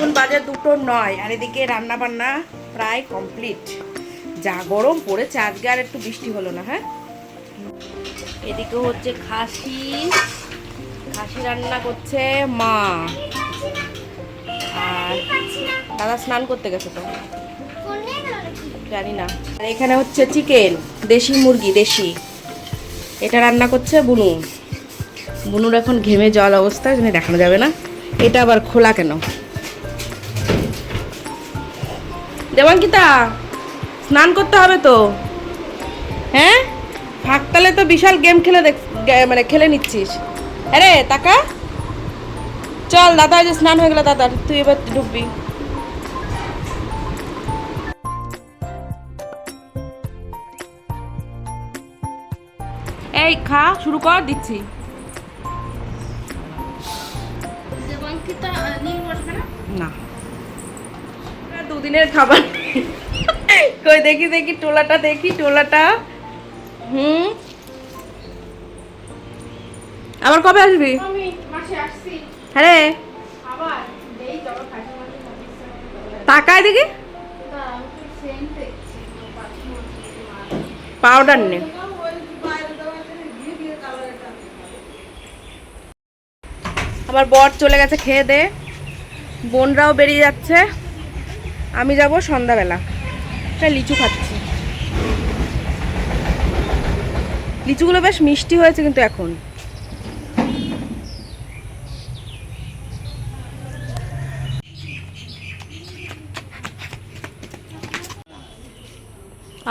এখন বাজে 2:09 আর এদিকে রান্না বান্না প্রায় কমপ্লিট। যা গরম পড়েছে আজকে, আর একটু বৃষ্টি হলো না। হ্যাঁ, এদিকে হচ্ছে খাসি রান্না করছে মা, আর দাদা স্নান করতে গেছে তো জানি না। আর এখানে হচ্ছে চিকেন, দেশি মুরগি, দেশি, এটা রান্না করছে বুনু। বুনুর এখন ঘেমে জল অবস্থা, যেন দেখানো যাবে না। এটা আবার খোলা কেন? দেবাঙ্কিতা, স্নান করতে হবে তো। হ্যাঁ, ফাঁকতালে তো বিশাল গেম খেলে মানে খেলে নিচ্ছিস। আরে তাকা, চল দাদা, যে স্নান হয়ে গেল দাদার, তুই এবার ঢুকবি। এই খা, শুরু কর, দিচ্ছি। না, দুদিনের খাবার। কই দেখি দেখি টোলাটা, দেখি টোলাটা। আবার কবে আসবি? হ্যাঁ রে, তাকায় দেখি, পাউডার নে। আমার বর চলে গেছে খেয়ে দে, বোনরাও বেরিয়ে যাচ্ছে, আমি যাব সন্ধ্যাবেলা। একটা লিচু খাচ্ছি, লিচুগুলো বেশ মিষ্টি হয়েছে কিন্তু এখন।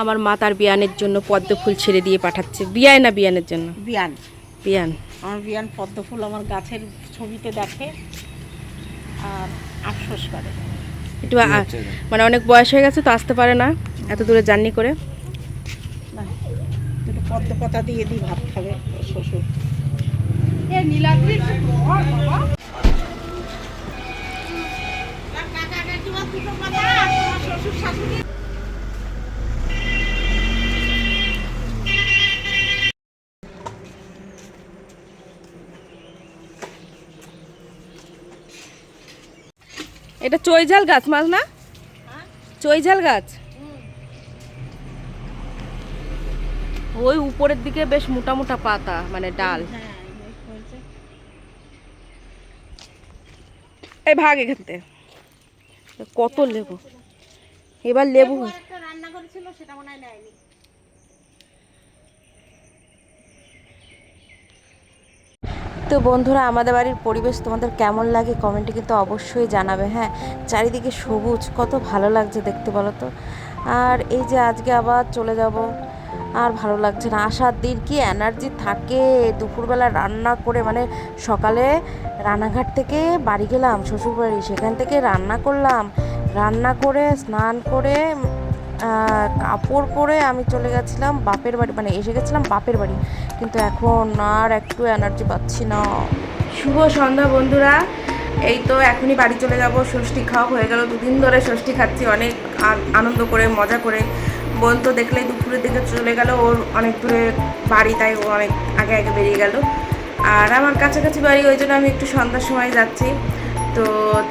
আমার মা তার বিয়ানের জন্য পদ্ম ফুল ছেড়ে দিয়ে পাঠাচ্ছে। বিয়ায় না বিয়ানের জন্য? বিয়ান। বিয়ান। আমার বিয়ান পদ্ম ফুল আমার গাছের ছবিতে দেখে আর আফসোস করে। একটু মানে অনেক বয়স হয়ে গেছে তো, আসতে পারে না এত দূরে জার্নি করে। না, একটু পদ্ম পাতা দিয়ে দিই, ভাত খাবে শ্বশুর। এটা চৈঝাল গাছ মাছ না? চৈঝাল গাছ ওই উপরের দিকে বেশ মোটা মোটা পাতা, মানে ডাল। এই ভাগ এখান থেকে। কত লেবু, এবার লেবু রান্না করেছিল, সেটা মনে হয় নেয়নি। তো বন্ধুরা, আমাদের বাড়ির পরিবেশ তোমাদের কেমন লাগে কমেন্টে কিন্তু অবশ্যই জানাবে। হ্যাঁ, চারিদিকে সবুজ, কত ভালো লাগছে দেখতে বলো তো। আর এই যে আজকে আবার চলে যাব, আর ভালো লাগছে না। আসার দিন কি এনার্জি থাকে, দুপুরবেলা রান্না করে, মানে সকালে রানাঘাট থেকে বাড়ি গেলাম শ্বশুরবাড়ি, সেখান থেকে রান্না করলাম, রান্না করে স্নান করে কাপড় পরে আমি চলে গেছিলাম বাপের বাড়ি, মানে এসে গেছিলাম বাপের বাড়ি। কিন্তু এখন আর একটু এনার্জি পাচ্ছি না। শুভ সন্ধ্যা বন্ধুরা, এই তো এখনই বাড়ি চলে যাব। ষষ্ঠী খাওয়া হয়ে গেল, 2 দিন ধরে ষষ্ঠী খাচ্ছি অনেক আনন্দ করে, মজা করে। বোন তো দেখলেই দুপুরের দিকে চলে গেল, ওর অনেক দূরে বাড়ি, তাই ও অনেক আগে আগে বেরিয়ে গেল। আর আমার কাছাকাছি বাড়ি, ওই জন্য আমি একটু সন্ধ্যার সময় যাচ্ছি। তো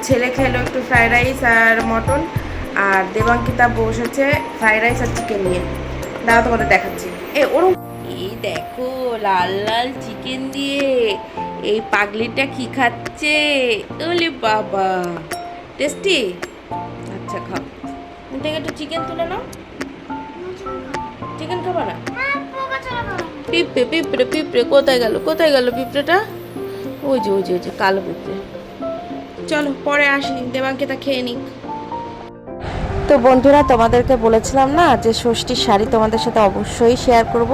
ছেলে খেলো একটু ফ্রাইড রাইস আর মটন, আর দেবাঙ্কিতা বসেছে ফ্রাইড রাইস আর চিকেন নিয়ে। দাঁড়া তোমাদের দেখাচ্ছি। ওরম, এই দেখো লাল লাল চিকেন দিয়ে এই পাগলিটা কি খাচ্ছে। ওলে বাবা, টেস্টি। আচ্ছা খাও, থেকে একটু চিকেন তুলে নাও। চিকেন খাবা না? পিঁপড়ে পিঁপড়ে পিঁপড়ে কোথায় গেল, কোথায় গেল পিঁপড়েটা? ওই যে ওই যে ওই যে কালো পিঁপড়ে। চলো পরে আসি, দেবাঙ্কিতা খেয়ে নিক। তো বন্ধুরা, তোমাদেরকে বলেছিলাম না যে ষষ্ঠীর শাড়ি তোমাদের সাথে অবশ্যই শেয়ার করব।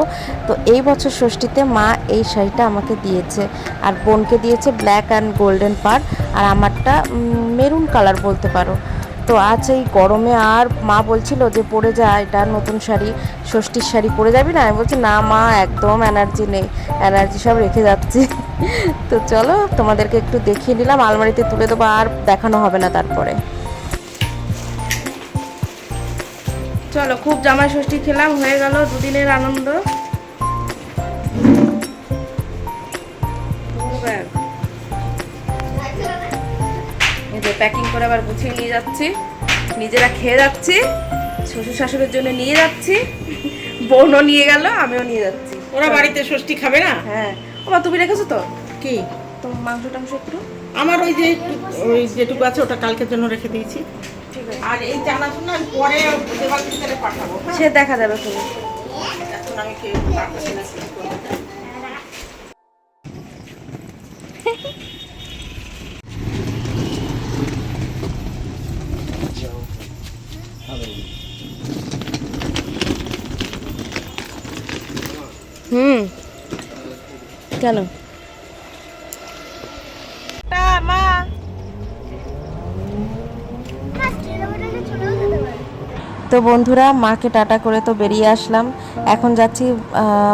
তো এই বছর ষষ্ঠীতে মা এই শাড়িটা আমাকে দিয়েছে, আর বোনকে দিয়েছে ব্ল্যাক অ্যান্ড গোল্ডেন পার, আর আমারটা মেরুন কালার বলতে পারো। তো আজ এই গরমে আর মা বলছিল যে পরে যা, এটা নতুন শাড়ি, ষষ্ঠীর শাড়ি পরে যাবি না? আমি বলছি না মা, একদম এনার্জি নেই, এনার্জি সব রেখে যাচ্ছি। তো চলো তোমাদেরকে একটু দেখিয়ে নিলাম, আলমারিতে তুলে দেবো, আর দেখানো হবে না তারপরে। চলো, খুব জামাই ষষ্ঠী খেলাম, হয়ে গেল 2 দিনের আনন্দ। যে প্যাকিং করে আবার গুছিয়ে নিয়ে যাচ্ছি, নিজেরা খেয়ে যাচ্ছি, শ্বশুর শাশুড়ির জন্য নিয়ে যাচ্ছি, বোনও নিয়ে গেল, আমিও নিয়ে যাচ্ছি। ওরা বাড়িতে ষষ্ঠী খাবে না? হ্যাঁ। ওমা তুমি রেখেছো তো কি তোমার মাংস টাংস একটু? আমার ওই যেটুকু আছে ওটা কালকের জন্য রেখে দিয়েছি। ঠিক আছে, আর এই চানাচুর আমি পরে দেওয়ার ভিতরে পাঠাবো। হ্যাঁ? সে দেখা যাবে তুমি। এখন আমি খেয়ে পারতেছি না কিছু করতে। হুম, কেন? মা তো বন্ধুরা, মাকে টাটা করে তো বেরিয়ে আসলাম। এখন যাচ্ছি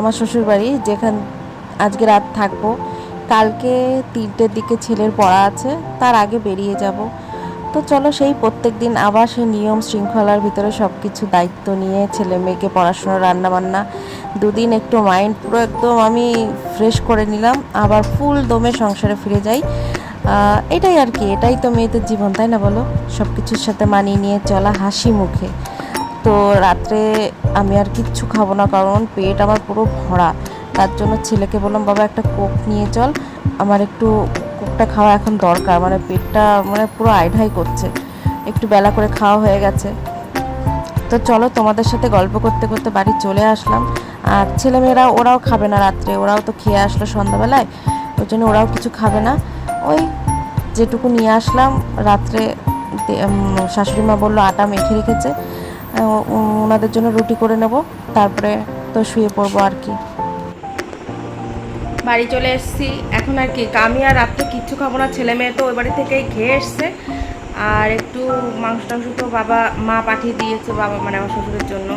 আমার শ্বশুর বাড়ি, যেখান আজকে রাত থাকবো। কালকে 3টের দিকে ছেলের পড়া আছে, তার আগে বেরিয়ে যাব। তো চলো, সেই প্রত্যেক দিন আবার সেই নিয়ম শৃঙ্খলার ভিতরে সব কিছু দায়িত্ব নিয়ে ছেলে মেয়েকে পড়াশোনা, রান্নাবান্না, দুদিন একটু মাইন্ড পুরো একদম আমি ফ্রেশ করে নিলাম, আবার ফুল দমে সংসারে ফিরে যাই। এটাই আর কি, এটাই তো মেয়েদের জীবন, তাই না বলো? সব কিছুর সাথে মানিয়ে নিয়ে চলা, হাসি মুখে। তো রাত্রে আমি আর কিচ্ছু খাবো না, কারণ পেট আমার পুরো ভরা। তার জন্য ছেলেকে বললাম, বাবা একটা কোক নিয়ে চল, আমার একটু কোকটা খাওয়া এখন দরকার, মানে পেটটা মানে পুরো আইঢাই করছে। একটু বেলা করে খাওয়া হয়ে গেছে। তো চলো, তোমাদের সাথে গল্প করতে করতে বাড়ি চলে আসলাম। আর ছেলেমেয়েরা ওরাও খাবে না রাত্রে, ওরাও তো খেয়ে আসলো সন্ধ্যাবেলায়, ওই জন্য ওরাও কিছু খাবে না। ওই যেটুকু নিয়ে আসলাম রাত্রে, শাশুড়ি মা বললো আটা মেখে রেখেছে, ওনাদের জন্য রুটি করে নেব, তারপরে তো শুয়ে পড়বো আর কি। বাড়ি চলে এসেছি এখন, আর কি আমি আর রাত্রে কিচ্ছু খাবো না, ছেলে মেয়ে তো ওই বাড়ি থেকেই খেয়ে এসছে। আর একটু মাংস টাংস তো মা পাঠিয়ে দিয়েছে, বাবা মানে আমার শ্বশুরের জন্য।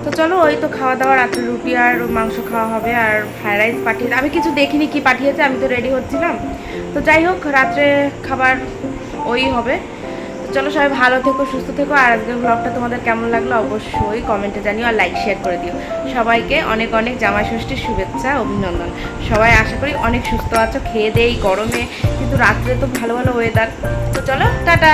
তো চলো, ওই তো খাওয়া দাওয়া, রাত্রে রুটি আর মাংস খাওয়া হবে, আর ফ্রাইড রাইস পাঠিয়ে, আমি কিছু দেখিনি কি পাঠিয়েছে, আমি তো রেডি হচ্ছিলাম। তো যাই হোক, রাত্রে খাবার ওই হবে। তো চলো, সবাই ভালো থেকো, সুস্থ থেকো। আর আজকের ব্লগটা তোমাদের কেমন লাগলো অবশ্যই কমেন্টে জানিও, আর লাইক শেয়ার করে দিও। সবাইকে অনেক অনেক জামাই ষষ্ঠীর শুভেচ্ছা, অভিনন্দন। সবাই আশা করি অনেক সুস্থ আছো, খেয়ে দেই গরমে, কিন্তু রাত্রে তো ভালো ভালো ওয়েদার। তো চলো, টাটা।